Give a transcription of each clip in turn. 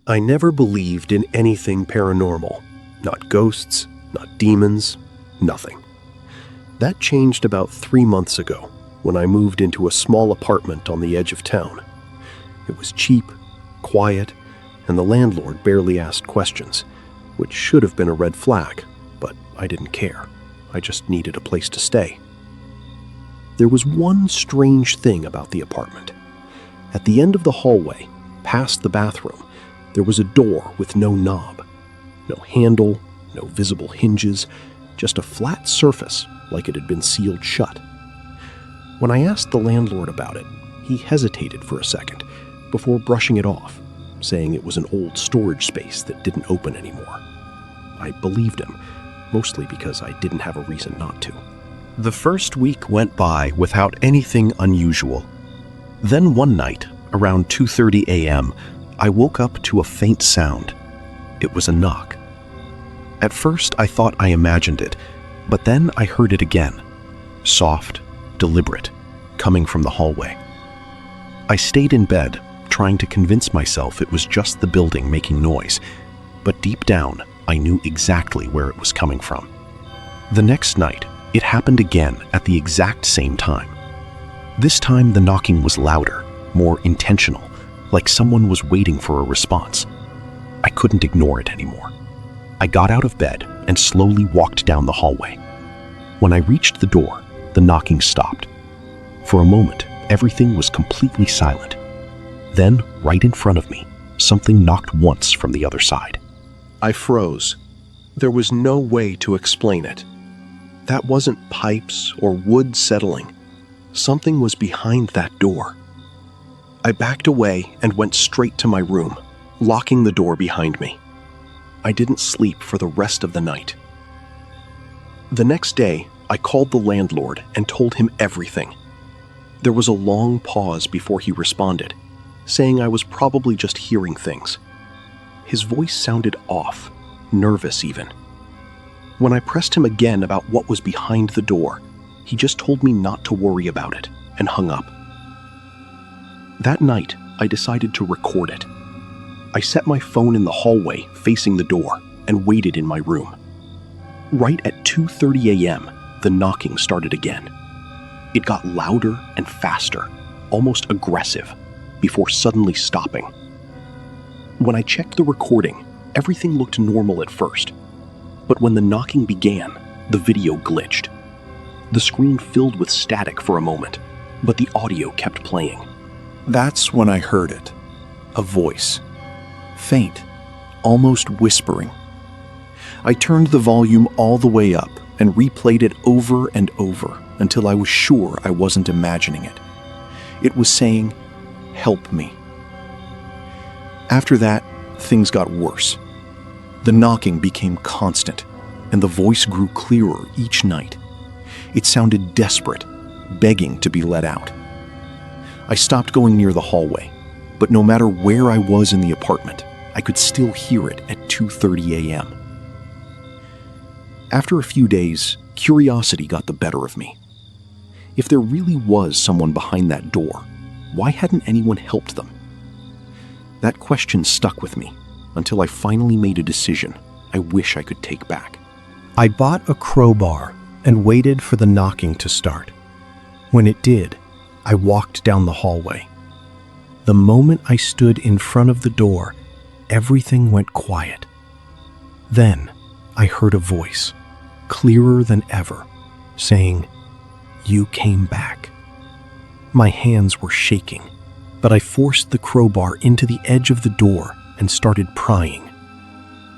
I never believed in anything paranormal. Not ghosts, not demons, nothing. That changed about 3 months ago when I moved into a small apartment on the edge of town. It was cheap, quiet, and the landlord barely asked questions, which should have been a red flag, but I didn't care. I just needed a place to stay. There was one strange thing about the apartment. At the end of the hallway, past the bathroom, there was a door with no knob. No handle, no visible hinges, just a flat surface like it had been sealed shut. When I asked the landlord about it, he hesitated for a second before brushing it off, saying it was an old storage space that didn't open anymore. I believed him, mostly because I didn't have a reason not to. The first week went by without anything unusual. Then one night, around 2:30 a.m., I woke up to a faint sound. It was a knock. At first, I thought I imagined it, but then I heard it again. Soft, deliberate, coming from the hallway. I stayed in bed, trying to convince myself it was just the building making noise, but deep down, I knew exactly where it was coming from. The next night, it happened again at the exact same time. This time, the knocking was louder, more intentional, like someone was waiting for a response. I couldn't ignore it anymore. I got out of bed and slowly walked down the hallway. When I reached the door, the knocking stopped. For a moment, everything was completely silent. Then, right in front of me, something knocked once from the other side. I froze. There was no way to explain it. That wasn't pipes or wood settling. Something was behind that door. I backed away and went straight to my room, locking the door behind me. I didn't sleep for the rest of the night. The next day, I called the landlord and told him everything. There was a long pause before he responded, saying I was probably just hearing things. His voice sounded off, nervous even. When I pressed him again about what was behind the door, he just told me not to worry about it and hung up. That night, I decided to record it. I set my phone in the hallway facing the door and waited in my room. Right at 2:30 a.m., the knocking started again. It got louder and faster, almost aggressive, before suddenly stopping. When I checked the recording, everything looked normal at first. But when the knocking began, the video glitched. The screen filled with static for a moment, but the audio kept playing. That's when I heard it. A voice. Faint, almost whispering. I turned the volume all the way up and replayed it over and over until I was sure I wasn't imagining it. It was saying, "Help me." After that, things got worse. The knocking became constant, and the voice grew clearer each night. It sounded desperate, begging to be let out. I stopped going near the hallway, but no matter where I was in the apartment, I could still hear it at 2:30 a.m. After a few days, curiosity got the better of me. If there really was someone behind that door, why hadn't anyone helped them? That question stuck with me until I finally made a decision I wish I could take back. I bought a crowbar and waited for the knocking to start. When it did, I walked down the hallway. The moment I stood in front of the door, everything went quiet. Then I heard a voice, clearer than ever, saying, "You came back." My hands were shaking, but I forced the crowbar into the edge of the door and started prying.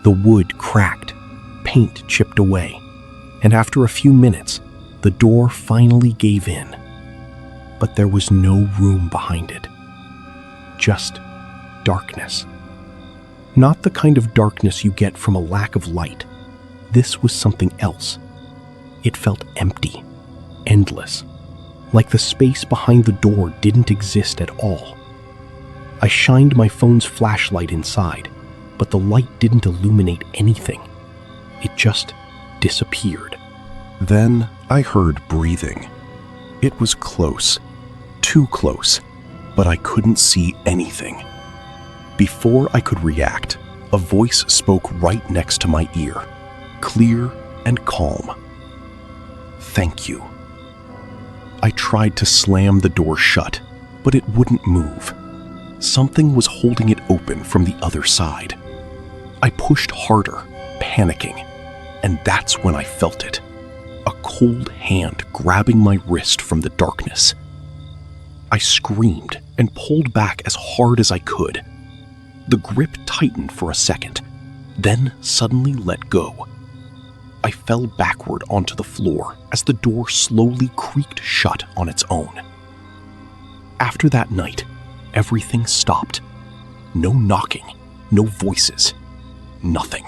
The wood cracked, paint chipped away, and after a few minutes, the door finally gave in. But there was no room behind it. Just darkness. Not the kind of darkness you get from a lack of light. This was something else. It felt empty, endless, like the space behind the door didn't exist at all. I shined my phone's flashlight inside, but the light didn't illuminate anything. It just disappeared. Then I heard breathing. It was close, too close, but I couldn't see anything. Before I could react, a voice spoke right next to my ear, clear and calm. "Thank you." I tried to slam the door shut, but it wouldn't move. Something was holding it open from the other side. I pushed harder, panicking, and that's when I felt it. A cold hand grabbing my wrist from the darkness. I screamed and pulled back as hard as I could. The grip tightened for a second, then suddenly let go. I fell backward onto the floor as the door slowly creaked shut on its own. After that night, everything stopped. No knocking, no voices, nothing.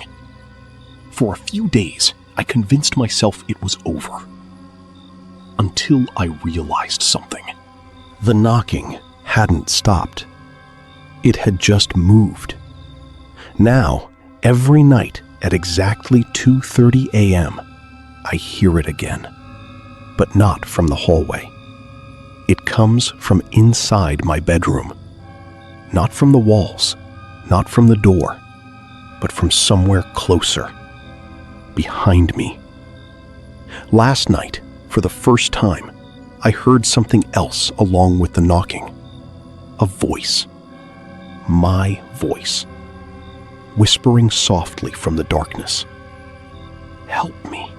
For a few days, I convinced myself it was over. Until I realized something. The knocking hadn't stopped. It had just moved. Now, every night at exactly 2:30 a.m., I hear it again. But not from the hallway. It comes from inside my bedroom. Not from the walls, not from the door, but from somewhere closer. Behind me. Last night, for the first time, I heard something else along with the knocking. A voice. My voice. Whispering softly from the darkness. "Help me.